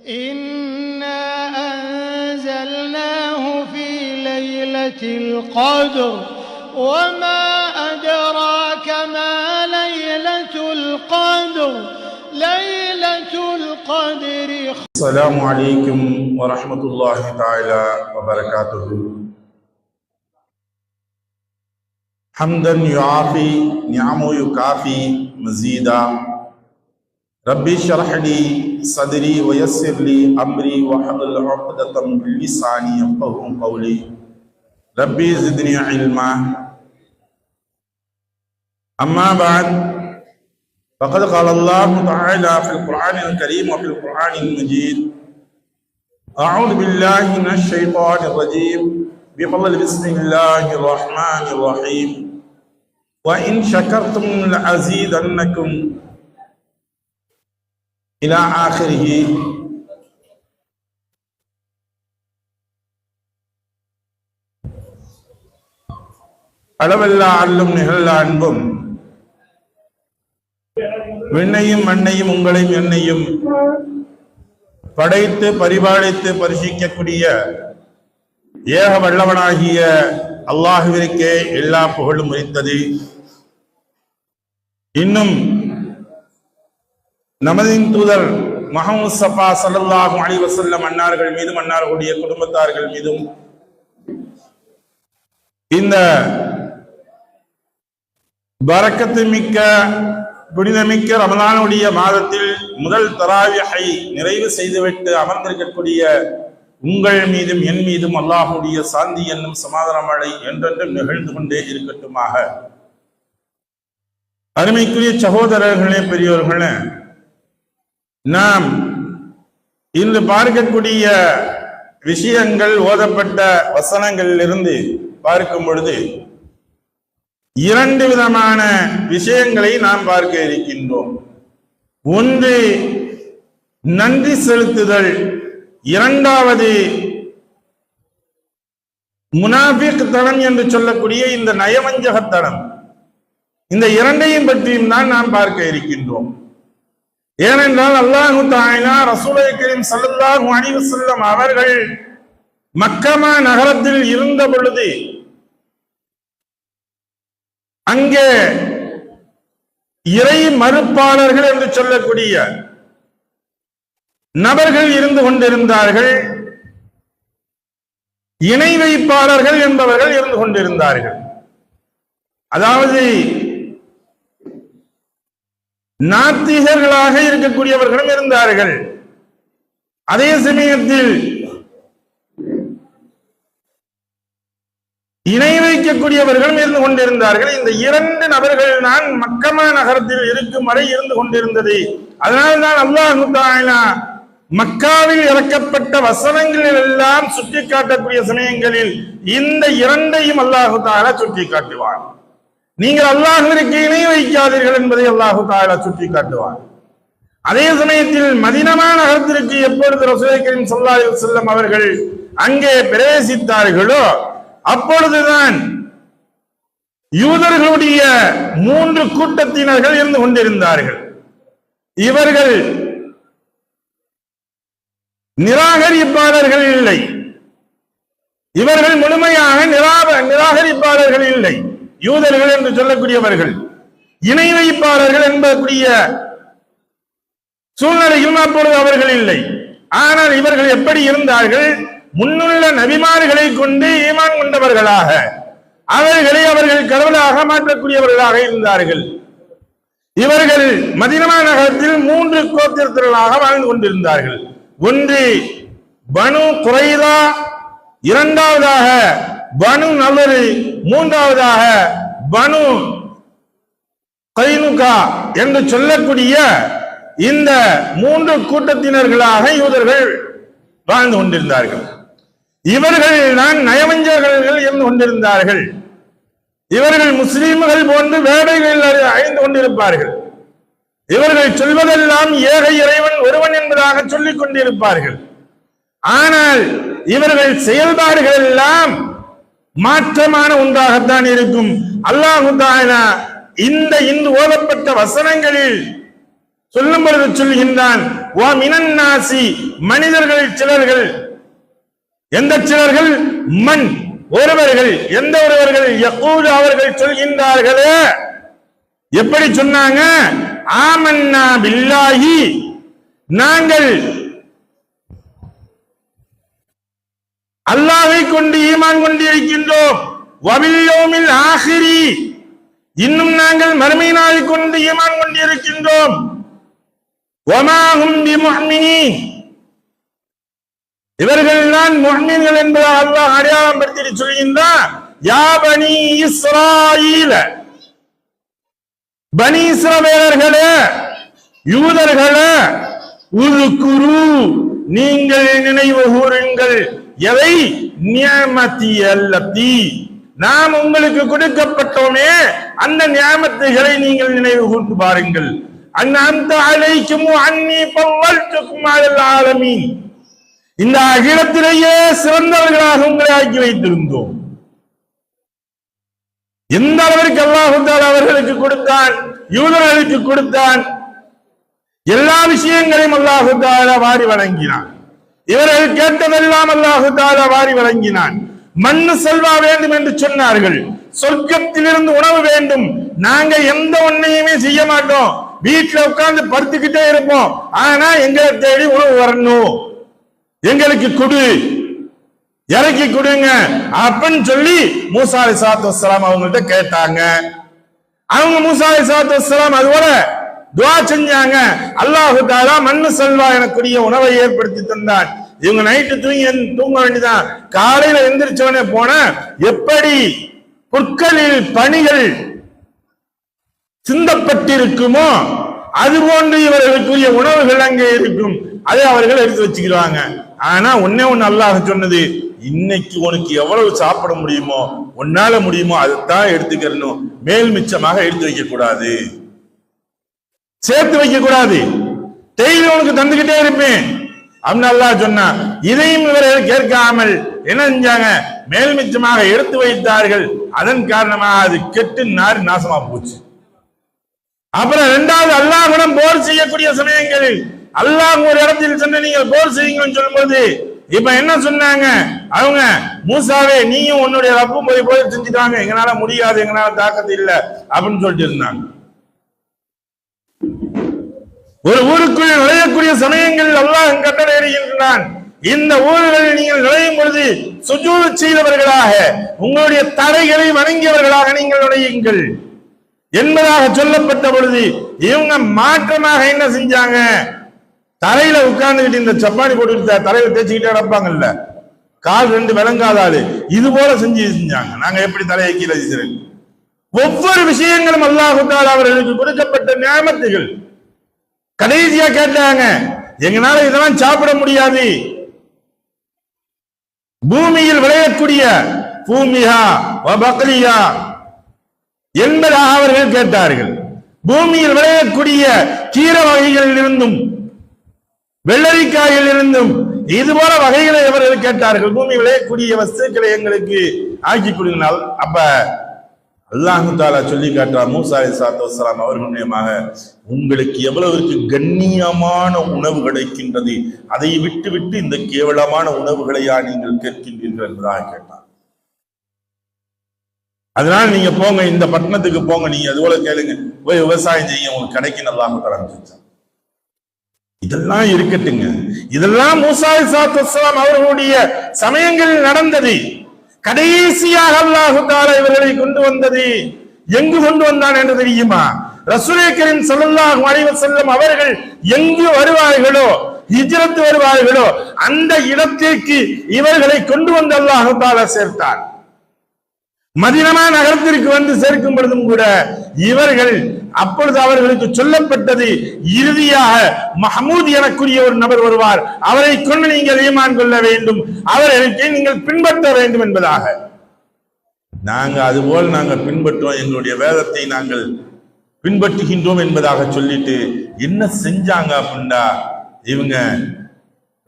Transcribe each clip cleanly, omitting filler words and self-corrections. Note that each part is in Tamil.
إنا أنزلناه في ليلة القدر وما أدراك ما ليلة القدر ليلة القدر. السلام عليكم ورحمة الله تعالى وبركاته. حمدا يعافي نعمه يكافي مزيدا. ربي اشرح لي صدري ويسر لي أمري واحلل عقدة من لساني يفقهوا قولي. ربي زدني علما. أما بعد، فقد قال الله تعالى في القرآن الكريم وفي القرآن المجيد: أعوذ بالله من الشيطان الرجيم، بفضل بسم الله الرحمن الرحيم، وإن شكرتم لأزيدنكم إلى آخره. அளவல்லா அல்லும் நிகழா அன்பும் விண்ணையும் மண்ணையும் உங்களையும் என்னையும் படைத்து பரிபாலித்து பரிசிக்கக்கூடிய ஏக வல்லவனாகிய அல்லாஹுவிற்கே எல்லா புகழும் உரித்தது. இன்னும் நமதின் தூதர் முஹம்மது முஸ்தபா ஸல்லல்லாஹு அலைஹி வஸல்லம் அன்னார்கள் மீதும் அன்னார்களுடைய குடும்பத்தார்கள் மீதும் இந்த பரக்கத்து மிக்க புனிதமிக்க ரமலானுடைய மாதத்தில் முதல் தராவிஹை நிறைவு செய்துவிட்டு அமர்ந்திருக்கக்கூடிய உங்கள் மீதும் என் மீதும் அல்லாஹுடைய சாந்தி என்னும் சமாதான மழை என்றென்றும் நிகழ்ந்து கொண்டே இருக்கட்டுமாக. அருமைக்குரிய சகோதரர்களே, பெரியோர்களே, நாம் இன்று பார்க்கக்கூடிய விஷயங்கள் ஓதப்பட்ட வசனங்களிலிருந்து பார்க்கும் பொழுது இரண்டு விதமான விஷயங்களை நாம் பார்க்க இருக்கின்றோம். ஒன்று நன்றி செலுத்துதல், இரண்டாவது முனாஃபிக் தனம் என்று சொல்லக்கூடிய இந்த நயவஞ்சகத்தனம். இந்த இரண்டையும் பற்றியும் தான் நாம் பார்க்க இருக்கின்றோம். ஏனென்றால் அல்லாஹு தஆலா ரசூலை கரீம் ஸல்லல்லாஹு அலைஹி வஸல்லம் அவர்கள் மக்கமா நகரத்தில் இருந்த பொழுது அங்கே இறை மறுப்பாளர்கள் என்று சொல்லக்கூடிய நபர்கள் இருந்து கொண்டிருந்தார்கள், இணை வைப்பாளர்கள் என்பவர்கள் இருந்து கொண்டிருந்தார்கள். அதாவது நாத்திகர்களாக இருக்கக்கூடியவர்களும் இருந்தார்கள். அதே சமயத்தில் இணை வைக்கக்கூடியவர்களும் இருந்து கொண்டிருந்தார்கள். இந்த இரண்டு நபர்கள் தான் மக்கமா நகரத்தில் இருக்கும் வரை இருந்து கொண்டிருந்தது. அதனால்தான் அல்லாஹ் தஆலா மக்காவில் இறக்கப்பட்ட வசனங்களில் எல்லாம் சுட்டி காட்டக்கூடிய சமயங்களில் இந்த இரண்டையும் அல்லாஹ் தஆலா சுட்டி காட்டுவார். நீங்கள் அல்லாஹ்விற்கு இணை வைக்காதீர்கள் என்பதை அல்லாஹ் தஆலா சுட்டி காட்டுவார். அதே சமயத்தில் மதீனா நகரத்திற்கு எப்பொழுது ரசூலுல்லாஹி ஸல்லல்லாஹு அலைஹி வஸல்லம் அவர்கள் அங்கே பிரவேசித்தார்களோ அப்பொழுதுதான் யூதர்களுடைய 3 கூட்டத்தினர்கள் இருந்து கொண்டிருந்தார்கள். இவர்கள் நிராகரிப்பாளர்கள் இல்லை, இவர்கள் முழுமையாக நிராகரிப்பாளர்கள் இல்லை. யூதர்கள் என்று சொல்லக்கூடியவர்கள் இணை வைப்பாளர்கள் என்பக்கூடிய சூழ்நிலையும் அப்பொழுது அவர்கள் இல்லை. ஆனால் இவர்கள் எப்படி இருந்தார்கள்? முன்னுள்ள நபிமார்களை கொண்டு ஈமான் கொண்டவர்களாக, அவர்கள் கடவுளாக மாற்றக்கூடியவர்களாக இருந்தார்கள். இவர்கள் மதீனா நகரத்தில் 3 கோத்திரத்தினராக வாழ்ந்து கொண்டிருந்தார்கள். ஒன்று பனு குரைதா, இரண்டாவதாக பனு நலர், மூன்றாவதாக பனு கைனுகா என்று சொல்லக்கூடிய இந்த 3 கூட்டத்தினர்களாக யூதர்கள் வாழ்ந்து கொண்டிருந்தார்கள். இவர்கள் தான் நயவஞ்சகர்கள் இருந்து கொண்டிருந்தார்கள். இவர்கள் முஸ்லிம்கள் போன்று வேடைகள் அழிந்து கொண்டிருப்பார்கள். இவர்கள் சொல்வதெல்லாம் ஏக இறைவன் ஒருவன் என்பதாக சொல்லிக் கொண்டிருப்பார்கள். ஆனால் இவர்கள் செயல்பாடுகள் எல்லாம் மாற்றமான ஒன்றாகத்தான் இருக்கும். அல்லாஹ் தஆலா இந்த ஓதப்பட்ட வசனங்களில் சொல்லும் பொழுது சொல்கின்றான், வா மினன் நாசி, மனிதர்களில் சிலர்கள். எந்த சிலர்கள்? மண், ஒருவர்கள். எந்த ஒருவர்கள்? யகூல், அவர்கள் சொல்கின்றார்களே. எப்படி சொன்னாங்க? ஆமன்னா பில்லாஹி, நாங்கள் அல்லாஹ்வை கொண்டு ஈமான் கொண்டிருக்கின்றோம். வபில் யௌமில் ஆகிரி, இன்னும் நாங்கள் மறுமை நாளை கொண்டு ஈமான் கொண்டிருக்கின்றோம். வமா ஹும் பிமுஃமினீன், இவர்கள் தான் முஃமின்கள் என்பதை அல்லாஹ் அடையாளம் படுத்தி சொல்கின்றான். யா பனி இஸ்ராயீல, பனி இஸ்ரவேலர்களே, யூதர்களே, உதுகுரு, நீங்கள் நினைவு கூறுங்கள். எதை? நியமத்தி அல்லத்தி, நாம் உங்களுக்கு கொடுக்கப்பட்டோமே அந்த நியமத்துகளை நீங்கள் நினைவு கூர்ந்து பாருங்கள். அன்அம்த அலைக்கும் அன்னி ஃபவ்வல்துக்கும் அலல் ஆலமீன், இந்த அகிலத்திலேயே சிறந்தவர்களாக உங்களை ஆக்கி வைத்திருந்தோம். எந்த அளவிற்கு அல்லாஹ் தஆலா அவர்களுக்கு கொடுத்தான், யூதர்களுக்கு கொடுத்தான். எல்லா விஷயங்களையும் அல்லாஹ் தஆலா வாரி வழங்கினான். இவர்கள் கேட்டதெல்லாம் அல்லாஹ் தஆலா வாரி வழங்கினான். மண்ணு செல்வா வேண்டும் என்று சொன்னார்கள். சொர்க்கத்திலிருந்து உணவு வேண்டும். நாங்க எந்த ஒன்னையுமே செய்ய மாட்டோம், வீட்டுல உட்கார்ந்து படுத்துக்கிட்டே இருப்போம். ஆனா எங்களை தேடி உணவு வரணும், எங்களுக்கு கொடு, இறக்கி கொடுங்க அப்படின்னு சொல்லி மூசா அலைஹிஸ்ஸலாத்து வஸ்ஸலாம் அவங்கள்ட்ட கேட்டாங்க. அவங்க மூசா அலைஹிஸ்ஸலாத்து வஸ்ஸலாம் அதுபோல துஆ செஞ்சாங்க. அல்லாஹ் தஆலா மண்ணு செல்வா எனக்குரிய உணவை ஏற்படுத்தி தந்தான். இவங்க நைட்டு தூங்க வேண்டியதான். காலையில எந்திரிச்சவனே போன எப்படி புற்களில் பணிகள் சிந்தப்பட்டிருக்குமோ அது போன்று இவர்களுக்குரிய உணவுகள் அங்கே இருக்கும். அதை அவர்கள் எடுத்து வச்சுக்கிறாங்க. ஆனா ஒன்னே ஒண்ணு அல்லாஹ் சொன்னது, இன்னைக்கு உனக்கு எவ்வளவு சாப்பிட முடியுமோ, உன்னால முடியுமோ அதைத்தான் எடுத்துக்கிறணும். மேல் மிச்சமாக எடுத்து வைக்க கூடாது, சேர்த்து வைக்க கூடாது. டெய்லி உனக்கு தந்துகிட்டே இருப்பேன் அப்படின்னு அல்லாஹ் சொன்னா. இதையும் இவர்கள் கேட்காமல் என்ன செஞ்சாங்க? மேல் மிச்சமாக எடுத்து வைத்தார்கள். அதன் காரணமாக அது கெட்டு நாசமா போச்சு. அப்புறம் இரண்டாவது, அல்லாஹ்விடம் போர் செய்யக்கூடிய சமயங்களில் அல்லாஹ் ஒரு இடத்தில் சென்று நீங்கள் போர் செய்யுங்கன்னு சொல்லும்போது இப்ப என்ன சொன்னாங்க அவங்க? மூசாவே, நீயும் உன்னுடைய ரப்பும் போய் செஞ்சுட்டாங்க, எங்களால முடியாது, எங்களால தாக்கத்து இல்லை அப்படின்னு சொல்லிட்டு இருந்தாங்க. ஒரு ஊருக்குள் நுழையக்கூடிய சமயங்களில் அல்லாஹ் கட்டளை இடுகின்றான், இந்த ஊர்களில் நீங்கள் நுழையும் பொழுது சுஜூத் செய்தவர்களாக, உங்களுடைய தடைகளை வணங்கியவர்களாக நீங்கள் நுழையுங்கள் என்பதாக சொல்லப்பட்ட பொழுது இவங்க மாற்றமாக என்ன செஞ்சாங்க? தரையில உட்கார்ந்துகிட்டு இந்த சப்பானி போட்டு தலையில தேய்ச்சிக்கிட்டே நடப்பாங்கல்ல, கால் ரெண்டு விளங்காத ஆளு, இது போல செஞ்சாங்க. நாங்க எப்படி தலையை கீழே செய்கிறேன்? ஒவ்வொரு விஷயங்களும் அல்லாஹ் தஆலா அவர்களுக்கு கொடுக்கப்பட்ட நியமத்துகள். கடைசியா கேட்டாங்க, எங்களால இதெல்லாம் சாப்பிட முடியாது, பூமியில் விளையக்கூடிய பூமியா வபக்லியா என்பதாக அவர்கள் கேட்டார்கள். பூமியில் விளையக்கூடிய கீரை வகைகளில் இருந்தும் வெள்ளரிக்காயில் இருந்தும் இதுபோல வகைகளை அவர்கள் கேட்டார்கள். பூமி விளையக்கூடிய வஸ்துக்களை எங்களுக்கு ஆக்கி கொடுங்கள். அப்ப அல்லாஹ் தஆலா சொல்லி காட்டுறார் மூசா அலைஹிஸ்ஸலாத்து வஸ்ஸலாம் அவர்கள் மூலமாக, உங்களுக்கு எவ்வளவுக்கு கண்ணியமான உணவு கிடைக்கின்றது, அதை விட்டு விட்டு இந்த கேவலமான உணவுகளையா நீங்கள் கேட்கின்றீர்கள் என்பதாக கேட்டார். அதனால நீங்க போங்க, இந்த பட்டணத்துக்கு போங்க, நீங்க அது போல கேளுங்க, போய் விவசாயம் செய்ய, உங்களுக்கு கிடைக்கும் அல்லாஹ் தஆலா செஞ்சார். இதெல்லாம் இருக்கட்டுங்க, இதெல்லாம் மூசா அலைஹிஸ்ஸலாத்து வஸ்ஸலாம் அவர்களுடைய சமயங்களில் நடந்தது. கடைசியாக அல்லாஹ் தஆலா இவர்களை கொண்டு வந்தது எங்கு கொண்டு வந்தான் என்று தெரியுமா? ரசூலே கரீம் ஸல்லல்லாஹு அலைஹி வஸல்லம் அவர்கள் எங்கு வருவார்களோ, ஹிஜ்ரத் வருவார்களோ, அந்த இடத்திற்கு இவர்களை கொண்டு வந்து அல்லாஹ் தஆலா சேர்த்தார். மதீனா நகரத்திற்கு வந்து சேர்க்கும் பொழுதும் கூட இவர்கள், அப்பொழுது அவர்களுக்கு சொல்லப்பட்டது, இறுதியாக மஹமூத் எனக்குரிய ஒரு நபர் வருவார், அவரை கொண்டு நீங்கள் ஈமான் கொள்ள வேண்டும், அவரை நீங்கள் பின்பற்ற வேண்டும் என்பதாக. நாங்க அதுபோல் நாங்கள் பின்பற்றோம், எங்களுடைய வேதத்தை நாங்கள் பின்பற்றுகின்றோம் என்பதாக சொல்லிட்டு என்ன செஞ்சாங்க அப்படின்னா, இவங்க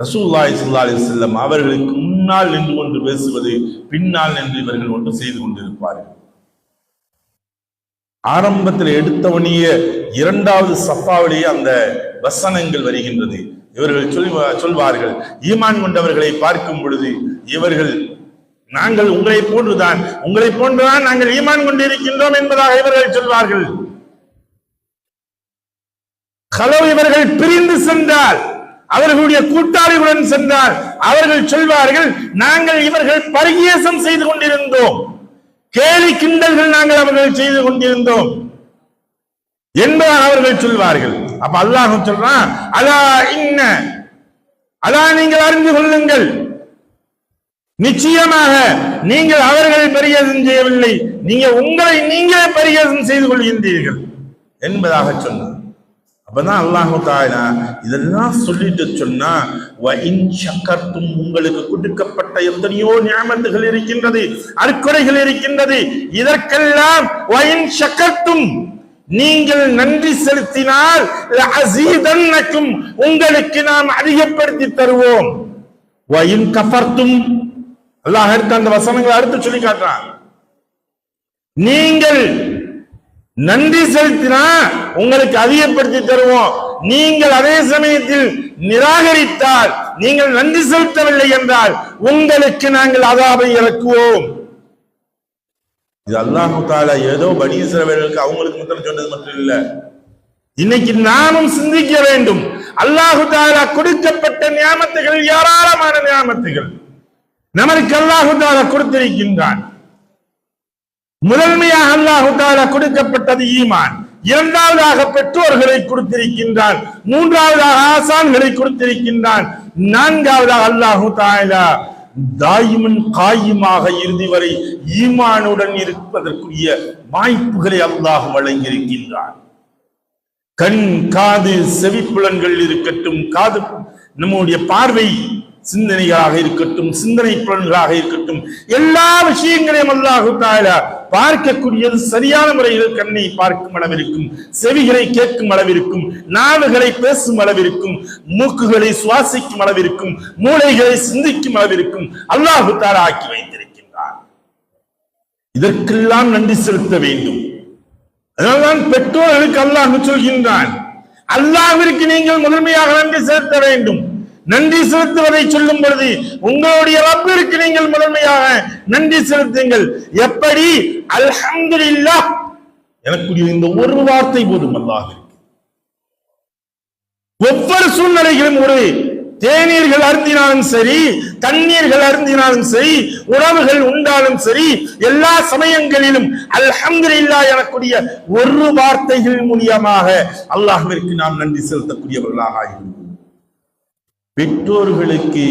ரசூலுல்லாஹி ஸல்லல்லாஹு அலைஹி வஸல்லம் அவர்களுக்கு முன்னால் நின்று கொண்டு பேசுவது, பின்னால் நின்று இவர்கள் ஒன்று செய்து கொண்டிருப்பார்கள். ஆரம்பத்தில் எடுத்தவனையே இரண்டாவது சஃபாவிலேயே அந்த வசனங்கள் வருகின்றது. இவர்கள் சொல்வார்கள், ஈமான் கொண்டவர்களை பார்க்கும் பொழுது இவர்கள் நாங்கள் உங்களை போன்றுதான் நாங்கள் ஈமான் கொண்டிருக்கின்றோம் என்பதாக இவர்கள் சொல்வார்கள். இவர்கள் பிரிந்து சென்றால், அவர்களுடைய கூட்டாளிகளுடன் சென்றால் அவர்கள் சொல்வார்கள், நாங்கள் இவர்கள் பரிகேசம் செய்து கொண்டிருந்தோம், கேலி கிண்டல்கள் நாங்கள் அவர்கள் செய்து கொண்டிருந்தோம் என்பதாக அவர்கள் சொல்வார்கள். அப்ப அல்லாஹ் சொல்றான், அலா நீங்கள் அறிந்து கொள்ளுங்கள், நிச்சயமாக நீங்கள் அவர்களை பரிகேசம் செய்யவில்லை, உங்களை நீங்களே பரிகேசம் செய்து கொள்கின்றீர்கள் என்பதாக சொன்னார். அப்பதான் அல்லாஹு தஆலா இதெல்லாம் சொல்லிட்டு சொன்னா, உங்களுக்கு கொடுக்கப்பட்ட எத்தனையோ நியமத்துகள் இருக்கின்றது, அருட்கொடைகள் இருக்கின்றது, இதற்கெல்லாம் நீங்கள் நன்றி செலுத்தினால் உங்களுக்கு நாம் அதிகப்படுத்தி தருவோம். அல்லாஹ் அந்த வசனங்களை அடுத்து சொல்லி காட்டுறான். நீங்கள் நன்றி செலுத்தினா உங்களுக்கு அதிகப்படுத்தி தருவோம், நீங்கள் அதே சமயத்தில் நிராகரித்தால், நீங்கள் நன்றி செலுத்தவில்லை என்றால் உங்களுக்கு நாங்கள் அதாபை இறக்குவோம். இது அல்லாஹ் தஆலா ஏதோ பனி இஸ்ரவேலர்களுக்கு அவங்களுக்கு மட்டும் சொன்னது மட்டும் இல்ல, இன்னைக்கு நாமும் சிந்திக்க வேண்டும். அல்லாஹ் தஆலா கொடுக்கப்பட்ட நியாமத்துகள் ஏராளமான நியாமத்துகள் நமக்கு அல்லாஹ் தஆலா கொடுத்திருக்கின்றான். முதன்மையாக அல்லாஹ் தஆலா கொடுக்கப்பட்டது ஈமான், இரண்டாவதாக பெற்றோர்களை கொடுத்திருக்கின்றான், மூன்றாவதாக ஆசான்களை கொடுத்திருக்கின்றான், நான்காவதாக அல்லாஹ் தஆலா தாயிமன் காயிமாக இறுதி வரை ஈமானுடன் இருப்பதற்குரிய வாய்ப்புகளை அல்லாஹ் வழங்கியிருக்கின்றான். கண், காது, செவிப்புலன்கள் இருக்கட்டும், காது நம்முடைய பார்வை சிந்தனைகளாக இருக்கட்டும், சிந்தனை புலன்களாக இருக்கட்டும், எல்லா விஷயங்களையும் அல்லாஹ் தஆலா பார்க்கக்கூடியது சரியான முறையில் கண்ணை பார்க்கும் அளவிற்கும், செவிகளை கேட்கும் அளவிற்கும், நாவுகளை பேசும் அளவிற்கும், மூக்குகளை சுவாசிக்கும் அளவிற்கும், மூளைகளை சிந்திக்கும் அளவிற்கும் அல்லாஹ் தஆலா ஆக்கி வைத்திருக்கின்றார். இதற்கெல்லாம் நன்றி செலுத்த வேண்டும். அதனால்தான் பெற்றோர்களுக்கு அல்லாஹ் சொல்கின்றான், அல்லாஹ்விற்கு நீங்கள் முதன்மையாக நன்றி செலுத்த வேண்டும். நன்றி செலுத்துவதை சொல்லும் பொழுது உங்களுடைய ரப்பிற்கு நீங்கள் முதன்மையாக நன்றி செலுத்துங்கள். எப்படி? அல்ஹம்துலில்லாஹ், எனக்குரிய இந்த ஒரு வார்த்தை போதும் அல்லாஹ்விற்கு. ஒவ்வொரு சூழ்நிலைகளும், ஒரு தேநீர்கள் அருந்தினாலும் சரி, தண்ணீர்கள் அருந்தினாலும் சரி, உணவுகள் உண்டாலும் சரி, எல்லா சமயங்களிலும் அல்ஹம்துலில்லாஹ் எனக்குரிய ஒரு வார்த்தைகள் மூலமாக அல்லாஹ்விற்கு நாம் நன்றி செலுத்தக்கூடியவர்களாக ஆகிவிடும். பெற்றோர்களுக்கு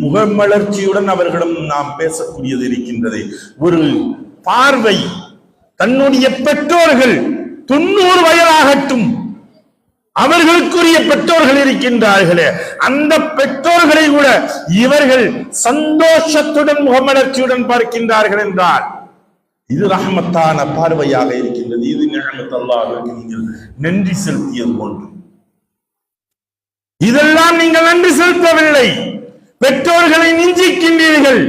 முகமலர்ச்சியுடன் அவர்களிடம் நாம் பேசக்கூடியது இருக்கின்றது. ஒரு பார்வை, தன்னுடைய பெற்றோர்கள் 90 வயதாகட்டும், அவர்களுக்குரிய பெற்றோர்கள் இருக்கின்றார்களே, அந்த பெற்றோர்களை கூட இவர்கள் சந்தோஷத்துடன் முகமலர்ச்சியுடன் பார்க்கின்றார்கள் என்றால் இது ரஹ்மத்தான பார்வையாக இருக்கின்றது. இது நிஅமத் அல்லாஹ்வுக்கு நீங்கள் நன்றி செலுத்தியது போன்று. இதெல்லாம் நீங்கள் நன்றி செலுத்தவில்லை, பெற்றோர்களை நிந்திக்கின்றீர்கள்,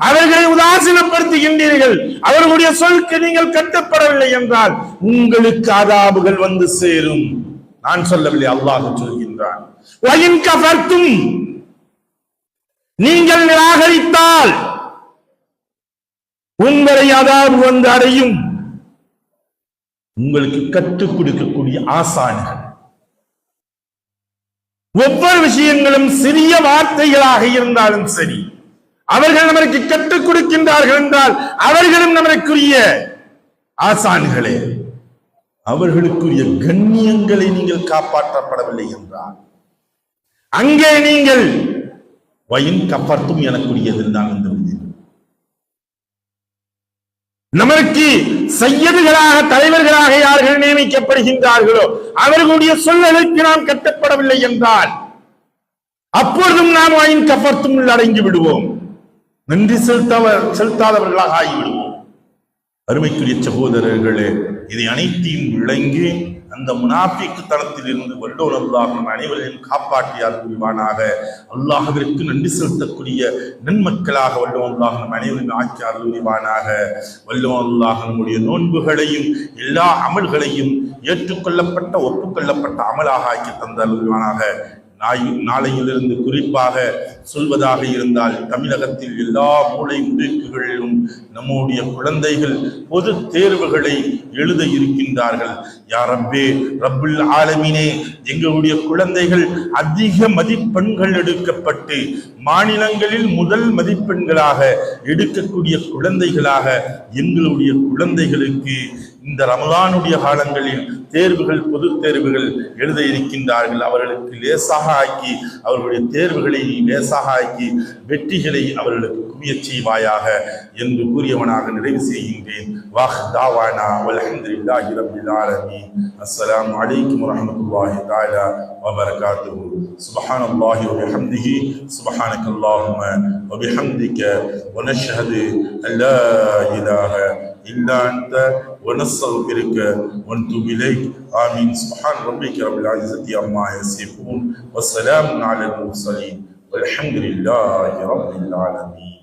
அவர்களை உதாசீனப்படுத்துகின்றீர்கள், அவர்களுடைய சொல்லுக்கு நீங்கள் கட்டுப்படவில்லை என்றால் உங்களுக்கு அதாபுகள் வந்து சேரும். நான் சொல்லவில்லை, அல்லாஹ் சொல்கின்றான். நீங்கள் நிராகரித்தால் உங்களை அதாபு வந்து அடையும். உங்களுக்கு கற்றுக் கொடுக்கக்கூடிய ஆசான்கள் ஒவ்வொரு விஷயங்களும் சிறிய வார்த்தைகளாக இருந்தாலும் சரி, அவர்கள் நமக்கு கற்றுக் கொடுக்கின்றார்கள் என்றால் அவர்களும் நமக்குரிய ஆசான்களே. அவர்களுக்குரிய கண்ணியங்களை நீங்கள் காப்பாற்றப்படவில்லை என்றால் அங்கே நீங்கள் வயின் கப்பர்த்தும் எனக்குரியதில் தான் வந்து நமக்கு சையதுகளாக, தலைவர்களாக யார்கள் நியமிக்கப்படுகின்றார்களோ அவர்களுடைய சொல்லலுக்கு நாம் கட்டப்படவில்லை என்றால் அப்பொழுதும் நாம் வயின் கப்பர்த்தும் அடங்கி விடுவோம், நன்றி செலுத்தாதவர்களாக ஆகிவிடுவோம். அருமைக்குரிய சகோதரர்களே, இதை அனைத்தையும் விளங்கி அந்த முனாஃபிக்கு தனத்தில் இருந்து வல்லோன் அல்லாஹ் நம் அனைவரையும் காப்பாற்றியார் புரிவானாக. அல்லாஹ்விற்கு நன்றி செலுத்தக்கூடிய நன்மக்களாக வல்லோன் அல்லாஹ் நம் அனைவரையும் ஆக்கியார் புரிவானாக. வல்லோன் அல்லாஹ் நம்முடைய நோன்புகளையும் எல்லா அமல்களையும் ஏற்றுக்கொள்ளப்பட்ட ஒப்புக்கொள்ளப்பட்ட அமலாக ஆக்கி தந்தார் புரிவானாக. நாளையிலிருந்து குறிப்பாக சொல்வதாக இருந்தால், தமிழகத்தில் எல்லா மூலை முடுக்குகளிலும் நம்முடைய குழந்தைகள் பொது தேர்வுகளை எழுத இருக்கின்றார்கள். யா ரப்பே, ரப்புல் ஆலமீனே, எங்களுடைய குழந்தைகள் அதிக மதிப்பெண்கள் எடுக்கப்பட்டு மாநிலங்களில் முதல் மதிப்பெண்களாக எடுக்கக்கூடிய குழந்தைகளாக எங்களுடைய குழந்தைகளுக்கு இந்த ரமலானுடைய காலங்களில் தேர்வுகள் பொது தேர்வுகள் எழுத இருக்கின்றார்கள். அவர்களுக்கு லேசாக ஆக்கி, அவர்களுடைய தேர்வுகளை லேசாக ஆக்கி வெற்றிகளை அவர்களுக்கு குவியச் செய்வாயாக என்று கூறியவனாக நிறைவு செய்கின்றேன். வாஹ் தாவானா வல்ஹம்துலில்லாஹி ரப்பில் ஆலமீன். அஸ்ஸலாமு அலைக்கும் வரஹ்மத்துல்லாஹி தஆலா வ பரகாத்துஹு. சுப்ஹானல்லாஹி வ பிஹம்திஹி, சுப்ஹானக்கல்லாஹும்ம வ பிஹம்திக வ நஷ்ஹது அல்லா இலாஹ إلا أنت ونستغفرك ونتوب إليك. آمين. سبحان ربك رب العزة عما يصفون، والسلام على المرسلين، والحمد لله رب العالمين.